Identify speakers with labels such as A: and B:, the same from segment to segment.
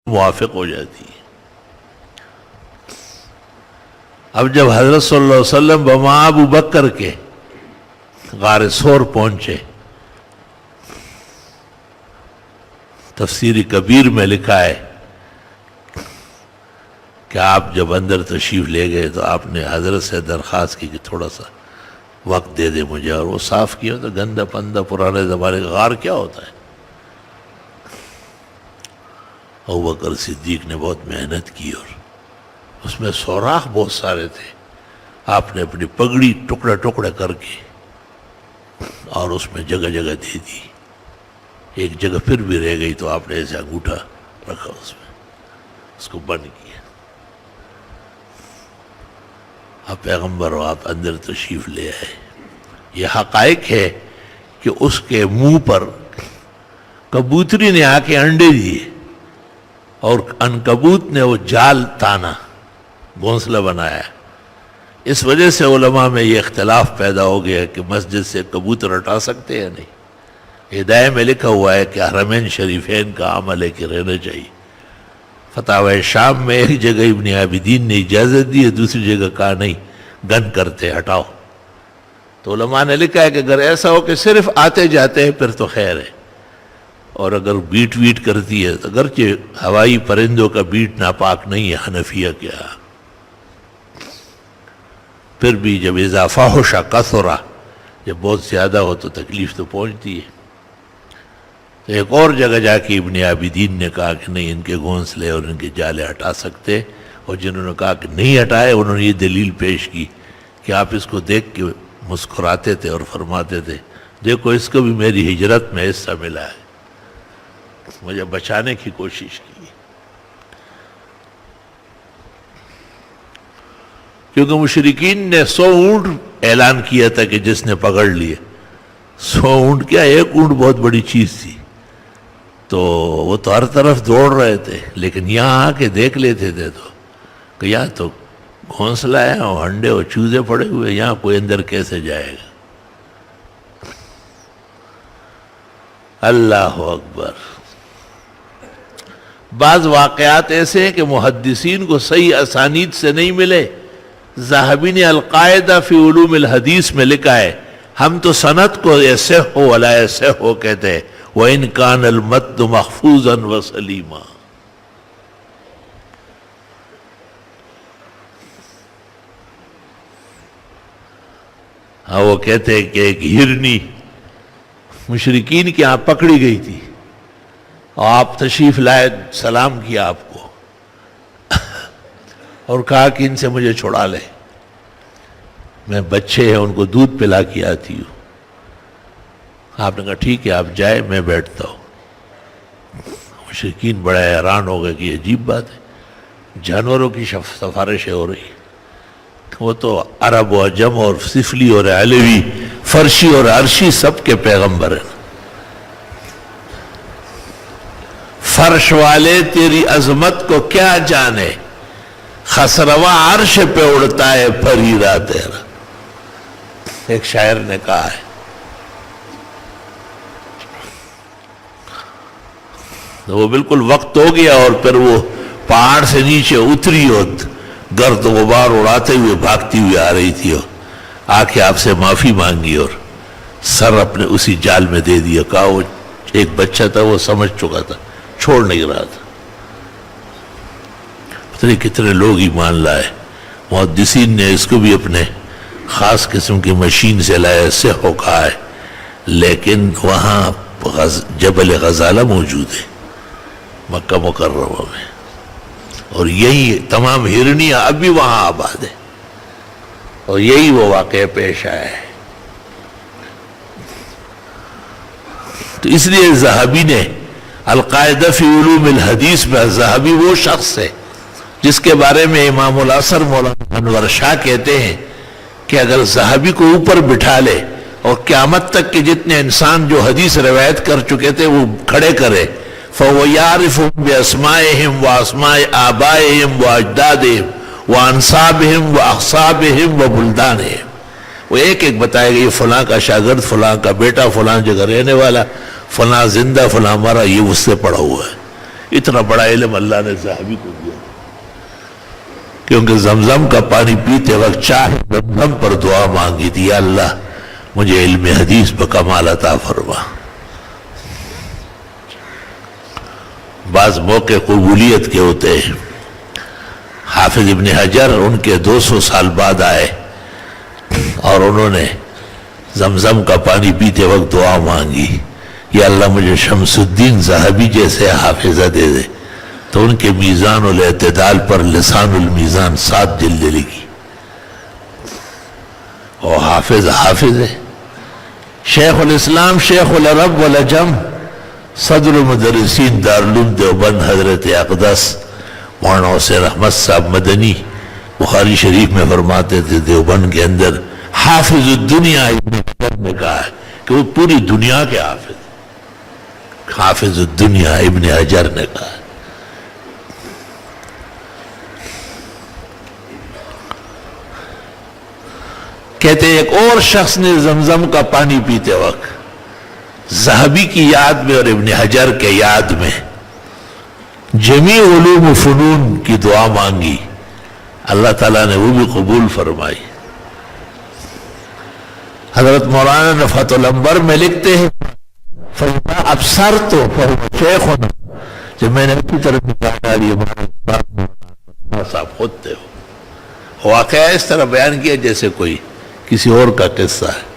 A: موافق ہو جاتی ہے۔ اب جب حضرت صلی اللہ علیہ وسلم بما ابو بکر کے غار ثور پہنچے، تفسیر کبیر میں لکھا ہے کہ آپ جب اندر تشریف لے گئے تو آپ نے حضرت سے درخواست کی کہ تھوڑا سا وقت دے دے مجھے، اور وہ صاف کیا تو گندا پندہ پرانے زمانے کا غار کیا ہوتا ہے۔ ابوبکر صدیق نے بہت محنت کی اور اس میں سوراخ بہت سارے تھے، آپ نے اپنی پگڑی ٹکڑے ٹکڑے کر کے اور اس میں جگہ جگہ دے دی، ایک جگہ پھر بھی رہ گئی تو آپ نے ایسے انگوٹھا رکھا اس میں، اس کو بند کیا۔ آپ پیغمبر ہو، آپ اندر تشریف لے آئے۔ یہ حقائق ہے کہ اس کے منہ پر کبوتری نے آ کے انڈے دیے اور عنکبوت نے وہ جال تانا، گھونسلہ بنایا۔ اس وجہ سے علماء میں یہ اختلاف پیدا ہو گیا کہ مسجد سے کبوتر ہٹا سکتے ہیں یا نہیں۔ ہدایہ میں لکھا ہوا ہے کہ حرمین شریفین کا عمل ہے کہ رہنا چاہیے۔ فتاوی شام میں ایک جگہ ابن عابدین نے اجازت دی ہے، دوسری جگہ کہا نہیں، گن کرتے ہٹاؤ۔ تو علماء نے لکھا ہے کہ اگر ایسا ہو کہ صرف آتے جاتے ہیں پھر تو خیر ہے، اور اگر بیٹ ویٹ کرتی ہے، اگرچہ ہوائی پرندوں کا بیٹ ناپاک نہیں ہے حنفیہ کے ہاں، پھر بھی جب اضافہ ہوشا کثرا، جب بہت زیادہ ہو تو تکلیف تو پہنچتی ہے۔ تو ایک اور جگہ جا کے ابن عابدین نے کہا کہ نہیں، ان کے گھونسلے اور ان کے جالے ہٹا سکتے، اور جنہوں نے کہا کہ نہیں ہٹائے انہوں نے یہ دلیل پیش کی کہ آپ اس کو دیکھ کے مسکراتے تھے اور فرماتے تھے دیکھو اس کو بھی میری ہجرت میں حصہ ملا ہے، مجھے بچانے کی کوشش کی۔ کیونکہ مشرکین نے 100 اونٹ اعلان کیا تھا کہ جس نے پکڑ لیے، 100 اونٹ کیا، ایک اونٹ بہت بڑی چیز تھی، تو وہ تو ہر طرف دوڑ رہے تھے، لیکن یہاں آ کے دیکھ لیتے تھے تو کہ یہاں تو گھونسلہ ہے اور انڈے اور چوزے پڑے ہوئے، یہاں کوئی اندر کیسے جائے گا۔ اللہ اکبر۔ بعض واقعات ایسے ہیں کہ محدثین کو صحیح اسانید سے نہیں ملے۔ ذہبی نے القاعدہ فی علوم الحدیث میں لکھا ہے ہم تو سند کو یصح ولا یصح کہتے ہیں، وَإِنْ كَانَ الْمَتْنُ مَحْفُوظًا وَسَلِيمًا۔ ہاں، وہ کہتے ہیں کہ ایک ہرنی مشرکین کے ہاں پکڑی گئی تھی، اور آپ تشریف لائے، سلام کیا آپ کو اور کہا کہ ان سے مجھے چھڑا لے، میں بچے ہیں ان کو دودھ پلا کے آتی ہوں۔ آپ نے کہا ٹھیک ہے آپ جائے، میں بیٹھتا ہوں۔ مشرکین بڑا حیران ہو گئے کہ یہ عجیب بات ہے، جانوروں کی سفارشیں ہو رہی، وہ تو عرب و عجم اور سفلی اور علوی، فرشی اور عرشی سب کے پیغمبر ہیں۔ فرش والے تیری عظمت کو کیا جانے، خسروا عرش پہ اڑتا ہے پریرا تیرا، ایک شاعر نے کہا ہے۔ تو وہ بالکل وقت ہو گیا اور پھر وہ پہاڑ سے نیچے اتری اور گرد و غبار اڑاتے ہوئے بھاگتی ہوئی آ رہی تھی، اور آ کے آپ سے معافی مانگی اور سر اپنے اسی جال میں دے دیا۔ کہا وہ ایک بچہ تھا، وہ سمجھ چکا تھا، چھوڑ نہیں رہا تھا۔ پتہ نہیں کتنے لوگ ایمان لائے۔ محدثین نے اس کو بھی اپنے خاص قسم کی مشین سے لایا، اس سے ہو کہا ہے، لیکن وہاں جبل غزالہ موجود ہے مکہ مکرمہ میں، اور یہی تمام ہرنیاں اب بھی وہاں آباد ہے، اور یہی وہ واقعہ پیش آیا ہے۔ تو اس لیے ذہبی نے القاعدہ فی علوم الحدیث میں، ذہبی وہ شخص ہے جس کے بارے میں امام العصر مولانا انور شاہ کہتے ہیں کہ اگر ذہبی کو اوپر بٹھا لے اور قیامت تک کے جتنے انسان جو حدیث روایت کر چکے تھے وہ کھڑے کرے، فَهُوَ يَعْرِفُهُمْ بِأَسْمَائِهِمْ وَأَسْمَاءِ آبَائِهِمْ وَأَجْدَادِهِمْ وَأَنْصَابِهِمْ وَأَخْصَابِهِمْ وَبُلْدَانِهِمْ، وہ ایک ایک بتائے گا، یہ فلاں کا شاگرد، فلاں کا بیٹا، فلاں جگہ رہنے والا، فلاں زندہ، فلاں مرا، یہ اس سے پڑا ہوا ہے، اتنا بڑا علم اللہ نے صحابی کو دیا، کیونکہ زمزم کا پانی پیتے وقت چاہے زمزم پر دعا مانگی تھی، یا اللہ مجھے علم حدیث بکمال عطا فرما۔ بعض موقع قبولیت کے ہوتے ہیں۔ حافظ ابن حجر ان کے 200 سال بعد آئے اور انہوں نے زمزم کا پانی پیتے وقت دعا مانگی، یا اللہ مجھے شمس الدین ذہبی جیسے حافظہ دے دے، تو ان کے میزان الاعتدال پر لسان المیزان 7 جلد لکھی، اور حافظ ہے۔ شیخ الاسلام شیخ العرب والعجم صدر المدرسین دارالعلوم دیوبند حضرت اقدس مولانا حسین احمد صاحب مدنی بخاری شریف میں فرماتے تھے دیوبند کے اندر حافظ الدنیا ابن حجر نے کہا ہے کہ وہ پوری دنیا کے حافظ الدنیا ابن حجر نے کہا ہے۔ کہتے ایک اور شخص نے زمزم کا پانی پیتے وقت ذہبی کی یاد میں اور ابن حجر کے یاد میں جمیع علوم و فنون کی دعا مانگی، اللہ تعالیٰ نے وہ بھی قبول فرمائی۔ حضرت مولانا نے فتح الانبر میں لکھتے ہیں فَإِذَا أَبْصَرْتُ فَهُوَ شَيْخُنَا، جب میں نے اپنی طرف نگاہ ڈالی ہمارے صاحب خود تھے، واقعہ اس طرح بیان کیا جیسے کوئی کسی اور کا قصہ ہے۔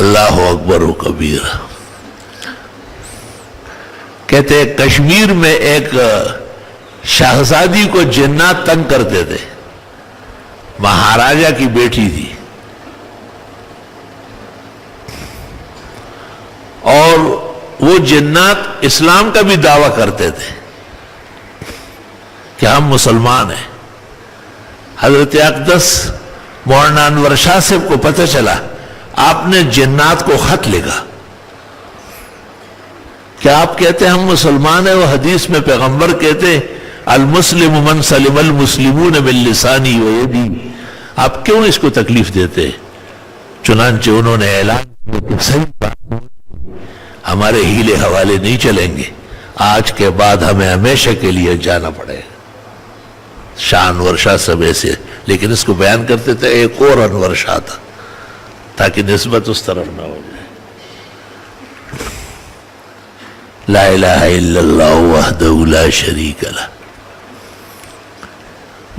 A: اللہ اکبر و کبیر۔ کہتے ہیں کشمیر میں ایک شہزادی کو جنات تنگ کرتے تھے، مہاراجا کی بیٹی تھی، اور وہ جنات اسلام کا بھی دعویٰ کرتے تھے کہ ہم مسلمان ہیں۔ حضرت اقدس مولانا انور شاہ صاحب کو پتہ چلا، آپ نے جنات کو خط لکھا کہ آپ کہتے ہیں ہم مسلمان ہیں، وہ حدیث میں پیغمبر کہتے ہیں المسلم من سلم المسلمون من لسانی و یدی، آپ کیوں اس کو تکلیف دیتے؟ چنانچہ انہوں نے اعلان کیا کہ صحیح بات، ہمارے ہیلے حوالے نہیں چلیں گے، آج کے بعد ہمیں ہمیشہ کے لیے جانا پڑے گا۔ شاہ انور شاہ سب ایسے، لیکن اس کو بیان کرتے تھے ایک اور انور شاہ تھا تاکہ نسبت اس طرف نہ ہو جائے۔ لا الہ الا اللہ وحدہ لا شریک لہ۔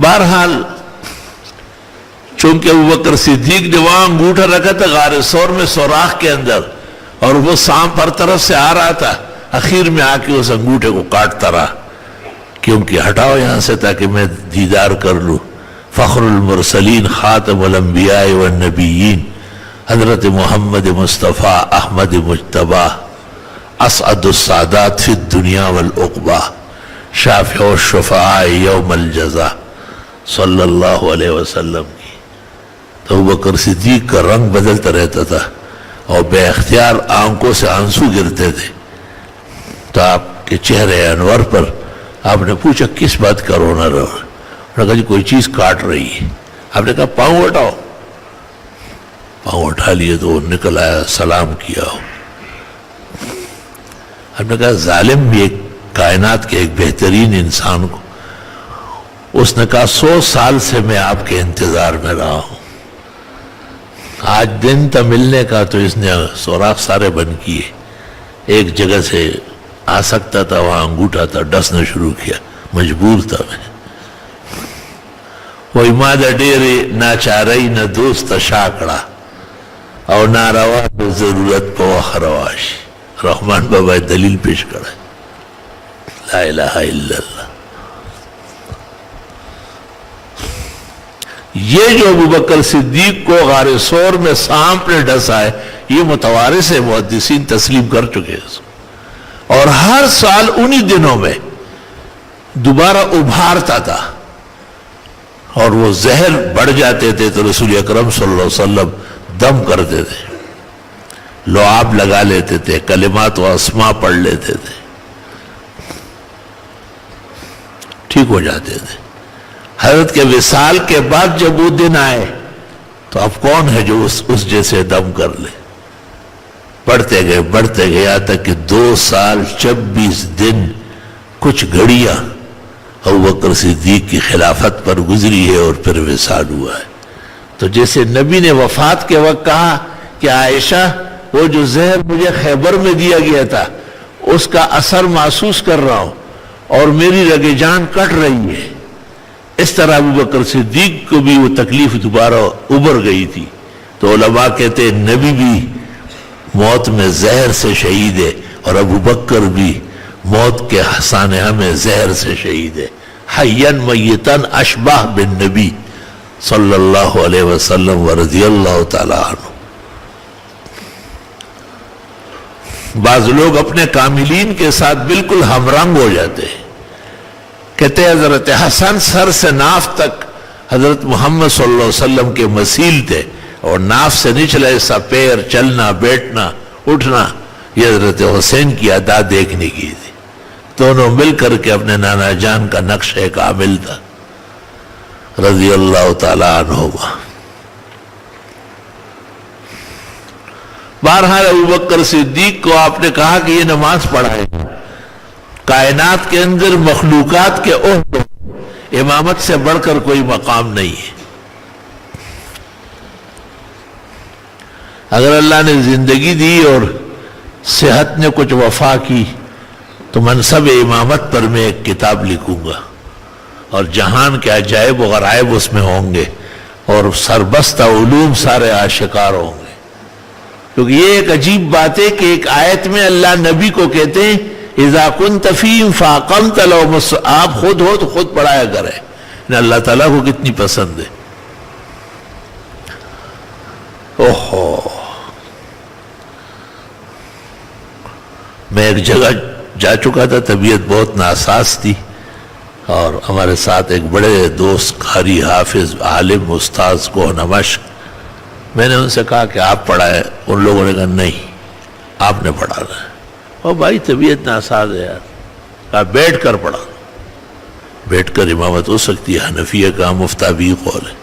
A: بہرحال چونکہ ابوبکر صدیق نے وہاں انگوٹھا رکھا تھا غار ثور میں سوراخ کے اندر، اور وہ سانپ ہر طرف سے آ رہا تھا، اخیر میں آ کے اس انگوٹھے کو کاٹتا رہا، کیونکہ ہٹاؤ یہاں سے تاکہ میں دیدار کر لوں فخر المرسلین خاتم الانبیاء والنبیین حضرت محمد مصطفیٰ احمد مجتبی اسعد السادات فی الدنیا والعقبہ شافع الشفعاء یوم الجزا صلی اللہ علیہ وسلم کی۔ تو ابوبکر صدیق کا رنگ بدلتا رہتا تھا اور بے اختیار آنکھوں سے آنسو گرتے تھے، تو آپ کے چہرے انور پر آپ نے پوچھا کس بات کا رونا رہا؟ انہوں نے کہا جی کوئی چیز کاٹ رہی ہے۔ آپ نے کہا پاؤں ہٹاؤ، پاؤں اٹھا لیے تو وہ نکل آیا، سلام کیا۔ آپ نے کہا ظالم بھی ایک کائنات کے ایک بہترین انسان کو، اس نے کہا 100 سال سے میں آپ کے انتظار میں رہا ہوں، آج دن تھا ملنے کا، تو اس نے سوراخ سارے بند کیے، ایک جگہ سے آ سکتا تھا وہاں انگوٹھا تھا، ڈسنا شروع کیا، مجبور تھا میں۔ وہی مادہ ڈیرے نہ چارئی نہ دوست شاکڑا اور نہ روا ضرورت پوخ رواش۔ رحمان بابا دلیل پیش کرا، لا الہ الا اللہ۔ یہ جو ابوبکر صدیق کو غار ثور میں سانپ نے ڈسا ہے، یہ متوارث ہے، محدثین تسلیم کر چکے ہیں، اور ہر سال انہی دنوں میں دوبارہ ابھارتا تھا اور وہ زہر بڑھ جاتے تھے تو رسول اکرم صلی اللہ علیہ وسلم دم کرتے تھے، لعاب لگا لیتے تھے، کلمات و اسماء پڑھ لیتے تھے، ٹھیک ہو جاتے تھے۔ حضرت کے وصال کے بعد جب وہ دن آئے تو اب کون ہے جو اس جیسے دم کر لے؟ بڑھتے گئے یہاں تک کہ 2 سال 26 دن کچھ گھڑیاں ابوبکر صدیق کی خلافت پر گزری ہے اور پھر وصال ہوا ہے. تو جیسے نبی نے وفات کے وقت کہا کہ عائشہ وہ جو زہر مجھے خیبر میں دیا گیا تھا اس کا اثر محسوس کر رہا ہوں اور میری رگ جان کٹ رہی ہے، اس طرح ابوبکر صدیق کو بھی وہ تکلیف دوبارہ ابھر گئی تھی. تو علماء کہتے ہیں نبی بھی موت میں زہر سے شہید ہے اور ابوبکر بھی موت کے سانحہ میں زہر سے شہید ہے. حیاً میتاً اشباہ بالنبی صلی اللہ علیہ وسلم ورضی اللہ تعالی عنہ. بعض لوگ اپنے کاملین کے ساتھ بالکل ہمرنگ ہو جاتے ہیں. کہتے ہیں حضرت حسن سر سے ناف تک حضرت محمد صلی اللہ علیہ وسلم کے مثیل تھے اور ناف سے نچلا ایسا پیر، چلنا، بیٹھنا، اٹھنا یہ حضرت حسین کی ادا دیکھنے کی تھی. دونوں مل کر کے اپنے نانا جان کا نقش کامل تھا رضی اللہ تعالی عنہما. بہرحال ابوبکر صدیق کو آپ نے کہا کہ یہ نماز پڑھائے. کائنات کے اندر مخلوقات کے عہدے امامت سے بڑھ کر کوئی مقام نہیں ہے. اگر اللہ نے زندگی دی اور صحت نے کچھ وفا کی تو منصب امامت پر میں ایک کتاب لکھوں گا اور جہان کے عجائب و غرائب اس میں ہوں گے اور سربستہ علوم سارے آشکار ہوں گے. کیونکہ یہ ایک عجیب بات ہے کہ ایک آیت میں اللہ نبی کو کہتے ہیں اذا كنت فيهم فاقمت لهم آپ خود ہو تو خود پڑھایا کرے. اللہ تعالیٰ کو کتنی پسند ہے. اوہو، میں ایک جگہ جا چکا تھا، طبیعت بہت ناساز تھی اور ہمارے ساتھ ایک بڑے دوست قاری حافظ عالم استاذ کو نمشق. میں نے ان سے کہا کہ آپ پڑھائے. ان لوگوں نے کہا نہیں آپ نے پڑھانا ہے. اور بھائی طبیعت ناساز ہے یار. کہا بیٹھ کر پڑھا. بیٹھ کر امامت ہو سکتی ہے، حنفیہ کا مفتہ بھی قول ہے.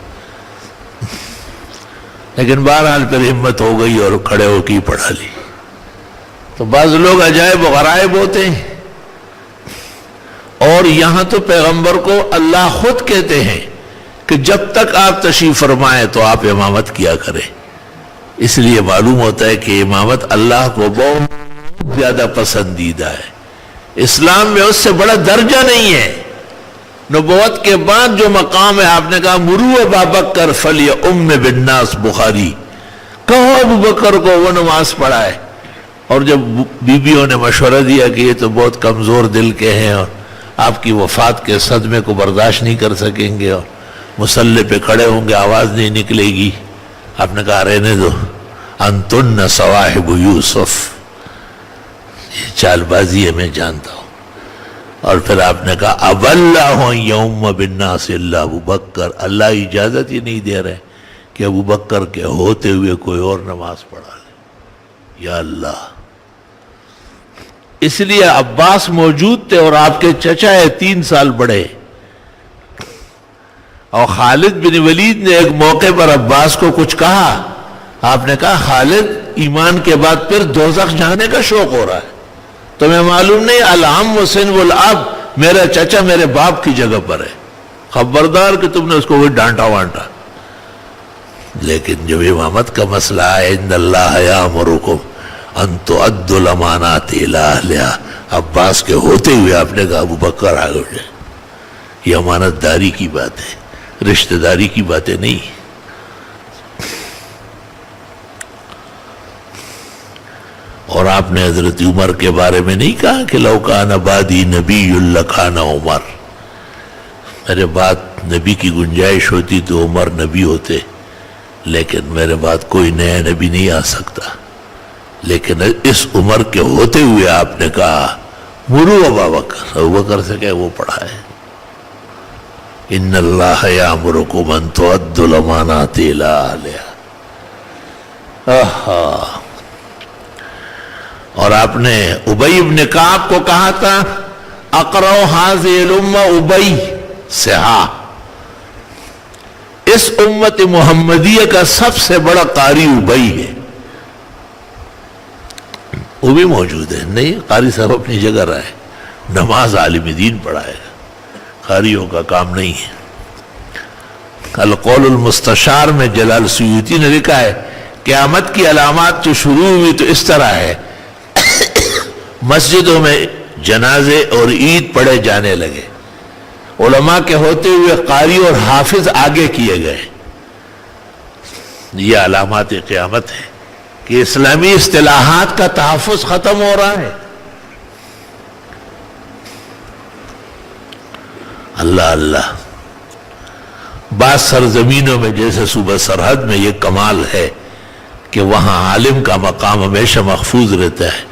A: لیکن بہرحال پھر ہمت ہو گئی اور کھڑے ہو کے پڑھا لی. تو بعض لوگ عجائب و غرائب ہوتے ہیں اور یہاں تو پیغمبر کو اللہ خود کہتے ہیں کہ جب تک آپ تشریف فرمائیں تو آپ امامت کیا کریں. اس لیے معلوم ہوتا ہے کہ امامت اللہ کو بہت زیادہ پسندیدہ ہے. اسلام میں اس سے بڑا درجہ نہیں ہے. نبوت کے بعد جو مقام ہے، آپ نے کہا مرو ابا بکر فلیؤم بالناس، بخاری. کہو ابو بکر کو وہ نماز پڑھائے. اور جب بیویوں نے مشورہ دیا کہ یہ تو بہت کمزور دل کے ہیں اور آپ کی وفات کے صدمے کو برداشت نہیں کر سکیں گے اور مصلی پہ کھڑے ہوں گے آواز نہیں نکلے گی، آپ نے کہا رہنے دو، انتن صواحب یوسف. یہ چال بازی ہے، میں جانتا ہوں. اور پھر آپ نے کہا اب اللہ یوم بالناس اللہ ابو بکر. اللہ اجازت ہی نہیں دے رہے کہ ابو بکر کے ہوتے ہوئے کوئی اور نماز پڑھا لے. یا اللہ. اس لیے عباس موجود تھے اور آپ کے چچا ہے 3 سال بڑے. اور خالد بن ولید نے ایک موقع پر عباس کو کچھ کہا. آپ نے کہا خالد ایمان کے بعد پھر دوزخ جانے کا شوق ہو رہا ہے. تمہیں معلوم نہیں العم وسن والاب، میرا چچا میرے باپ کی جگہ پر ہے، خبردار کہ تم نے اس کو کوئی ڈانٹا وانٹا. لیکن جب امامت کا مسئلہ ہے ان اللہ یامرکم ان تؤدوا الامانات الی اہلہا، عباس کے ہوتے ہوئے آپ نے کہا ابو بکر آگے ہو جائے. یہ امانت داری کی بات ہے، رشتہ داری کی باتیں نہیں. اور آپ نے حضرت عمر کے بارے میں نہیں کہا کہ لو کان بعدی نبی لکان عمر، میرے بعد نبی کی گنجائش ہوتی تو عمر نبی ہوتے، لیکن میرے بعد کوئی نیا نبی نہیں آ سکتا. لیکن اس عمر کے ہوتے ہوئے آپ نے کہا مرو ابا بکر. ابو بکر سے کہ وہ پڑھا ہے ان اللہ یامرکم ان تؤدوا الامانات الی اہلہا. اور آپ نے ابی ابن کعب کو کہا تھا اقرأ هذه الامہ ابی سہا، اس امت محمدیہ کا سب سے بڑا قاری ابی ہے. وہ بھی موجود ہے. نہیں، قاری صاحب اپنی جگہ رہے، نماز عالم دین پڑھائے گا، قاریوں کا کام نہیں ہے. القول المستشار میں جلال سیوطی نے لکھا ہے قیامت کی علامات جو شروع ہوئی تو اس طرح ہے، مسجدوں میں جنازے اور عید پڑھے جانے لگے، علماء کے ہوتے ہوئے قاری اور حافظ آگے کیے گئے. یہ علامات قیامت ہے کہ اسلامی اصطلاحات کا تحفظ ختم ہو رہا ہے. اللہ اللہ. بعض سرزمینوں میں جیسے صوبہ سرحد میں یہ کمال ہے کہ وہاں عالم کا مقام ہمیشہ محفوظ رہتا ہے.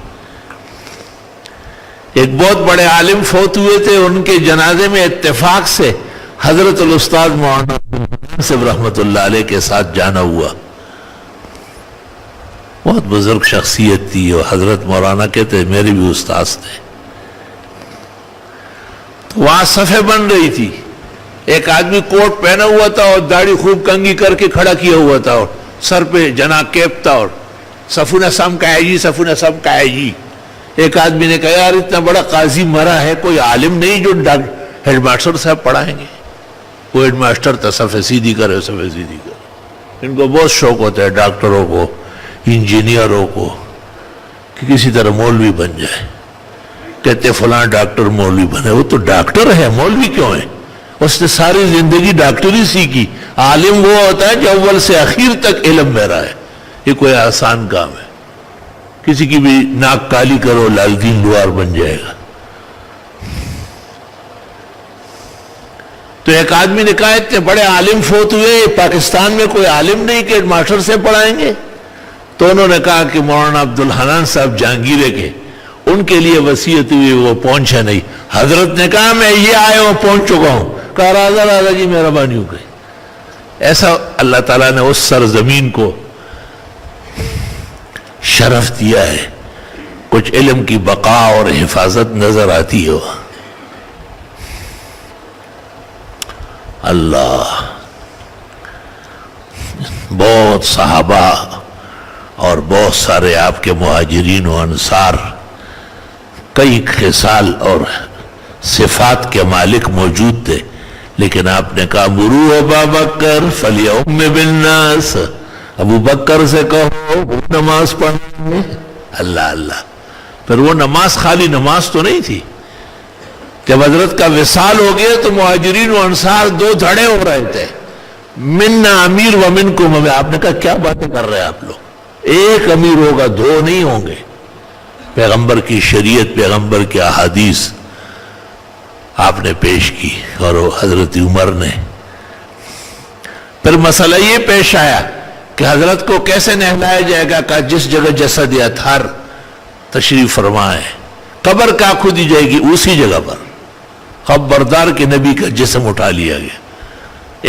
A: ایک بہت بڑے عالم فوت ہوئے تھے، ان کے جنازے میں اتفاق سے حضرت الاستاذ مولانا صاحب رحمۃ اللہ علیہ کے ساتھ جانا ہوا. بہت بزرگ شخصیت تھی، اور حضرت مولانا کہتے میرے بھی استاذ تھے. تو وہاں صفیں بن رہی تھی، ایک آدمی کوٹ پہنا ہوا تھا اور داڑھی خوب کنگھی کر کے کھڑا کیا ہوا تھا، اور سر پہ جنا کیپ تھا، اور صفونہ سم کا ہے جی، صفونہ سم کا ہے جی. ایک آدمی نے کہا یار اتنا بڑا قاضی مرا ہے، کوئی عالم نہیں جو ہیڈ ماسٹر صاحب پڑھائیں گے. وہ ہیڈ ماسٹر تھا، صفحہ سیدھی کرے صفحہ سیدھی کرے. ان کو بہت شوق ہوتا ہے ڈاکٹروں کو، انجینئروں کو، کہ کسی طرح مولوی بن جائے. کہتے فلاں ڈاکٹر مولوی بنے. وہ تو ڈاکٹر ہے، مولوی کیوں ہے؟ اس نے ساری زندگی ڈاکٹری سیکھی. عالم وہ ہوتا ہے جو اول سے آخر تک علم میں رہا ہے. یہ کوئی آسان کام ہے؟ کسی کی بھی ناک کالی کرو لال دین لوہار بن جائے گا. تو ایک آدمی نے کہا اتنے بڑے عالم فوت ہوئے، پاکستان میں کوئی عالم نہیں کہ ماسٹر سے پڑھائیں گے. تو انہوں نے کہا کہ مولانا عبدالحنان صاحب جہانگیرے کے، ان کے لیے وصیت ہوئی، وہ پہنچا نہیں. حضرت نے کہا میں یہ آئے ہوں پہنچ چکا ہوں. کہا راضا راضا جی مہربانی ہو گئی. ایسا اللہ تعالیٰ نے اس سرزمین کو شرف دیا ہے. کچھ علم کی بقا اور حفاظت نظر آتی ہو. اللہ. بہت صحابہ اور بہت سارے آپ کے مہاجرین و انصار کئی خصال اور صفات کے مالک موجود تھے، لیکن آپ نے کہا مرو ابا بکر فلیؤم بالناس، ابو بکر سے کہو وہ نماز پڑھنے. اللہ اللہ. پھر وہ نماز خالی نماز تو نہیں تھی. جب حضرت کا وصال ہو گیا تو مہاجرین و انصار دو دھڑے ہو رہے تھے، مننا امیر و منکم. آپ نے کہا کیا باتیں کر رہے ہیں آپ لوگ؟ ایک امیر ہوگا، دو نہیں ہوں گے. پیغمبر کی شریعت، پیغمبر کی احادیث آپ نے پیش کی، اور حضرت عمر نے. پھر مسئلہ یہ پیش آیا کہ حضرت کو کیسے نہلایا جائے گا. کہ جس جگہ جسد یا تھار تشریف فرما ہے، قبر کا کھودی جائے گی اسی جگہ پر. خبردار کے نبی کا جسم اٹھا لیا گیا.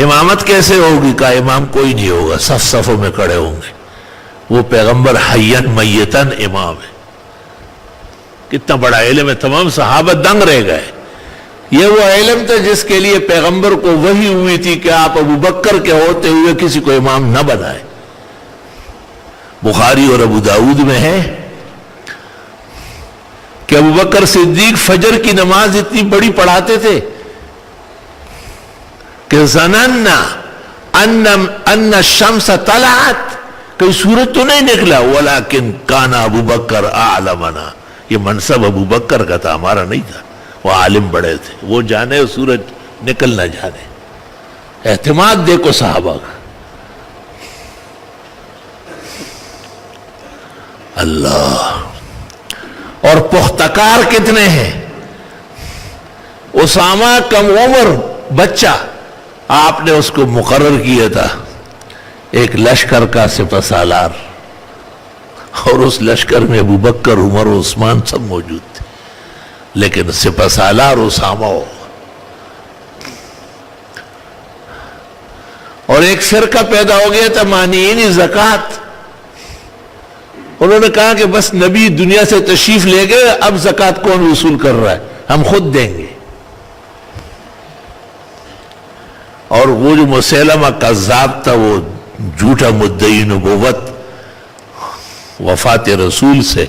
A: امامت کیسے ہوگی؟ کہا امام کوئی نہیں ہوگا، صف صفوں میں کھڑے ہوں گے. وہ پیغمبر حیاً میتاً امام ہے. کتنا بڑا علم ہے، تمام صحابہ دنگ رہ گئے. یہ وہ علم تھا جس کے لیے پیغمبر کو وحی ہوئی تھی کہ آپ ابو بکر کے ہوتے ہوئے کسی کو امام نہ بنائے. بخاری اور ابو داؤد میں ہے کہ ابو بکر صدیق فجر کی نماز اتنی بڑی پڑھاتے تھے کہ ظننا ان الشمس طلعت، کوئی سورج تو نہیں نکلا، ولیکن کان ابو بکر اعلمنا. یہ منصب ابو بکر کا تھا، ہمارا نہیں تھا. وہ عالم بڑے تھے، وہ جانے سورج نکل نہ جانے. اعتماد دیکھو صحابہ کا. اللہ. اور پختکار کتنے ہیں. اسامہ کم عمر بچہ، آپ نے اس کو مقرر کیا تھا ایک لشکر کا سپہ سالار، اور اس لشکر میں ابو بکر، عمر و عثمان سب موجود تھے، لیکن سپہ سالار اسامہ ہو. اور ایک فرقہ پیدا ہو گیا تھا مانعین زکوٰۃ. انہوں نے کہا کہ بس نبی دنیا سے تشریف لے گئے، اب زکوٰۃ کون وصول کر رہا ہے، ہم خود دیں گے. اور وہ جو مسیلمہ کذاب تھا، وہ جھوٹا مدعی نبوت، وفات رسول سے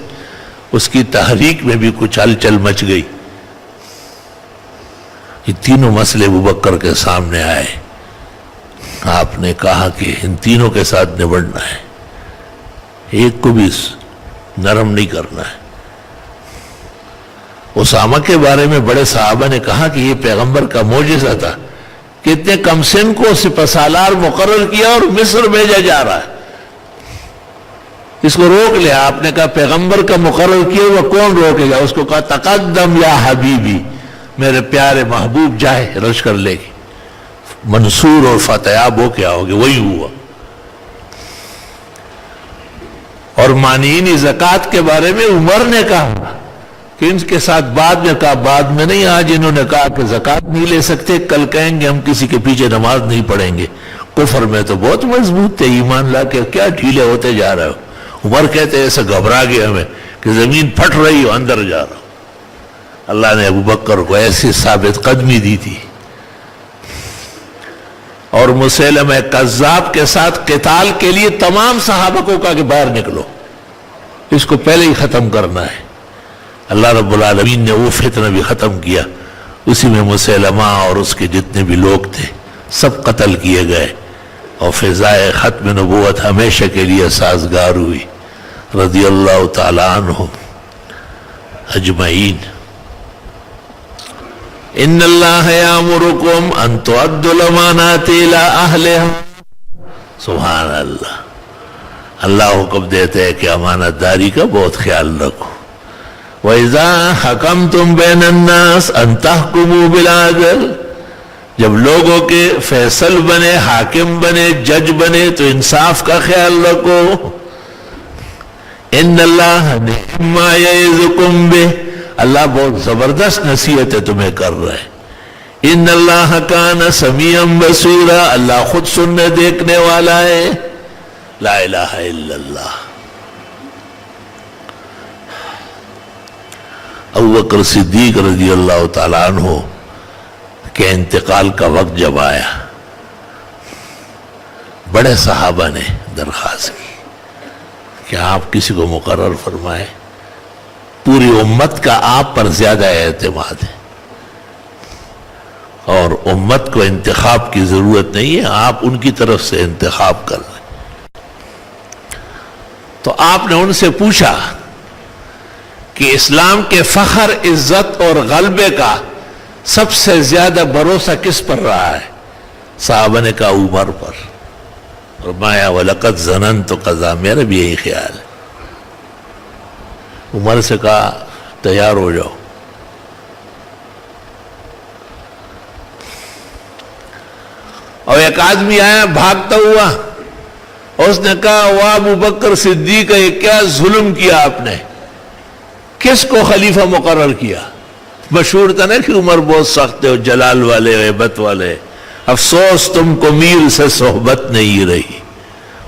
A: اس کی تحریک میں بھی کچھ ہلچل مچ گئی. یہ تینوں مسئلے ابوبکر کے سامنے آئے. آپ نے کہا کہ ان تینوں کے ساتھ نبڑنا ہے, ایک کو بھی نرم نہیں کرنا ہے. اسامہ کے بارے میں بڑے صحابہ نے کہا کہ یہ پیغمبر کا معجزہ تھا کہ اتنے کم سن کو سپہ سالار مقرر کیا اور مصر بھیجا جا رہا ہے, اس کو روک لیا. آپ نے کہا پیغمبر کا مقرر کیا وہ کون روکے گا؟ اس کو کہا تقدم یا حبیبی, میرے پیارے محبوب جائے لشکر لے کے منصور اور فتحیاب ہو کے آؤ گے. وہی ہوا. اور مانعین زکوٰۃ کے بارے میں عمر نے کہا کہ ان کے ساتھ بعد میں کہا, بعد میں نہیں, آج انہوں نے کہا کہ زکوٰۃ نہیں لے سکتے, کل کہیں گے ہم کسی کے پیچھے نماز نہیں پڑھیں گے. کفر میں تو بہت مضبوط تھے, ایمان لا کے کیا ڈھیلے ہوتے جا رہے ہو. عمر کہتے ایسے گھبرا گیا ہمیں کہ زمین پھٹ رہی ہو, اندر جا رہا ہوں. اللہ نے ابوبکر کو ایسی ثابت قدمی دی تھی. اور مسیلمہ کذاب کے ساتھ قتال کے لیے تمام صحابہ کو کہا کہ باہر نکلو, اس کو پہلے ہی ختم کرنا ہے. اللہ رب العالمین نے وہ فتنہ بھی ختم کیا. اسی میں مسیلمہ اور اس کے جتنے بھی لوگ تھے سب قتل کیے گئے, اور فضائے ختم نبوت ہمیشہ کے لیے سازگار ہوئی. رضی اللہ تعالی عنہم اجمعین. ان اللہ یامرکم ان تؤدوا الامانات الی اہلہا. سبحان اللہ. اللہ حکم دیتے ہیں کہ امانت داری کا بہت خیال رکھو. وَإِذَا حَكَمْتُمْ بَيْنَ النَّاسِ أَن تَحْكُمُوا بِالْعَدْلِ, جب لوگوں کے فیصل بنے, حاکم بنے, جج بنے تو انصاف کا خیال رکھو. ان اللہ نعم ما یعظکم بہ, اللہ بہت زبردست نصیحت تمہیں کر رہا ہے. ان اللہ کان سمیعا بصیرا, اللہ خود سننے دیکھنے والا ہے. لا الہ الا اللہ. ابوبکر صدیق رضی اللہ تعالیٰ عنہ کے انتقال کا وقت جب آیا, بڑے صحابہ نے درخواست کی کہ آپ کسی کو مقرر فرمائیں, پوری امت کا آپ پر زیادہ اعتماد ہے اور امت کو انتخاب کی ضرورت نہیں ہے, آپ ان کی طرف سے انتخاب کر لیں. تو آپ نے ان سے پوچھا کہ اسلام کے فخر, عزت اور غلبے کا سب سے زیادہ بھروسہ کس پر رہا ہے؟ صحابہ نے کہا عمر پر. فرمایا وَلَقَدْ ظَنَنْتُ قَذَا, میرا بھی یہی خیال ہے. عمر سے کہا تیار ہو جاؤ. اور ایک آدمی آیا بھاگتا ہوا, اس نے کہا واہ ابوبکر صدیق, یہ کیا ظلم کیا آپ نے, کس کو خلیفہ مقرر کیا؟ مشہور تھا نا کہ عمر بہت سخت ہے, جلال والے, ہیبت والے. افسوس تم کو میر سے صحبت نہیں رہی.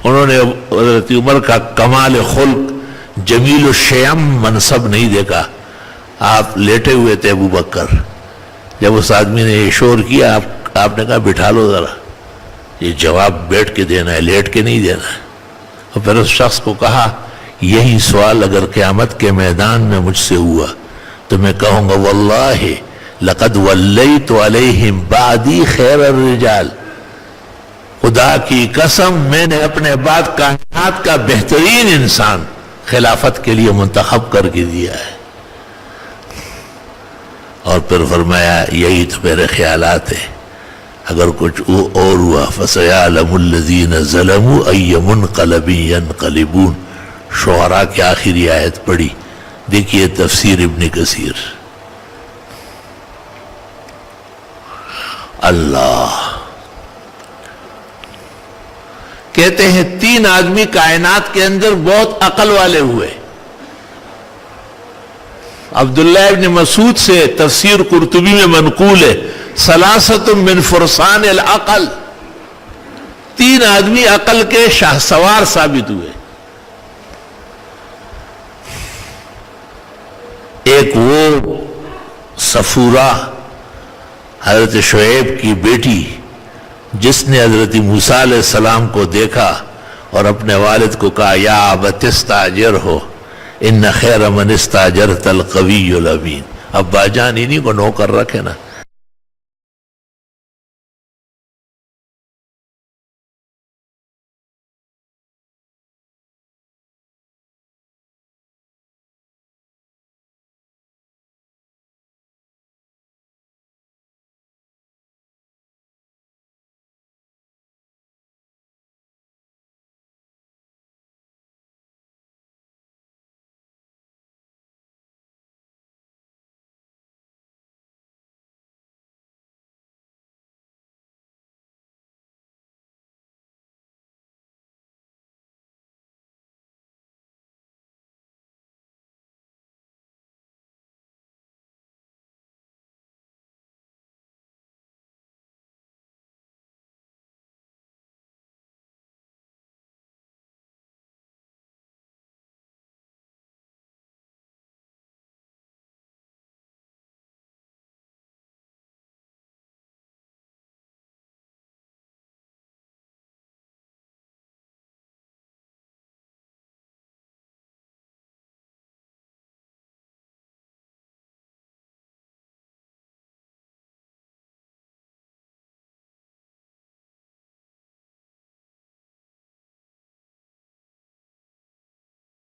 A: انہوں نے حضرت عمر کا کمال خلق, جمیل الشیم منصب نہیں دیکھا. آپ لیٹے ہوئے تھے ابوبکر, جب اس آدمی نے یہ شور کیا آپ نے کہا بٹھا لو ذرا, یہ جواب بیٹھ کے دینا ہے, لیٹ کے نہیں دینا ہے. اور پھر اس شخص کو کہا یہی سوال اگر قیامت کے میدان میں مجھ سے ہوا تو میں کہوں گا واللہ لقد ولیت علیہم بعدی خیر الرجال, خدا کی قسم میں نے اپنے بعد کائنات کا بہترین انسان خلافت کے لیے منتخب کر کے دیا ہے. اور پھر فرمایا یہی تو میرے خیالات ہیں, اگر کچھ اور ہوا فَسَيَعْلَمُ الَّذِينَ ظَلَمُوا أَيَّ مُنْقَلَبٍ يَنْقَلِبُونَ. شعراء کی آخری آیت پڑھی, دیکھیے تفسیر ابن کثیر. اللہ کہتے ہیں 3 آدمی کائنات کے اندر بہت عقل والے ہوئے. عبداللہ ابن مسعود سے تفسیر قرطبی میں منقول ہے ثلاثۃ من فرسان العقل, 3 آدمی عقل کے شاہسوار ثابت ہوئے. ایک وہ صفورہ حضرت شعیب کی بیٹی جس نے حضرت موسیٰ علیہ السلام کو دیکھا اور اپنے والد کو کہا یا ابت استاجر ہو, ان خیر من استاجرت القوی الامین. ابا جان انہی کو نوکر رکھے نا.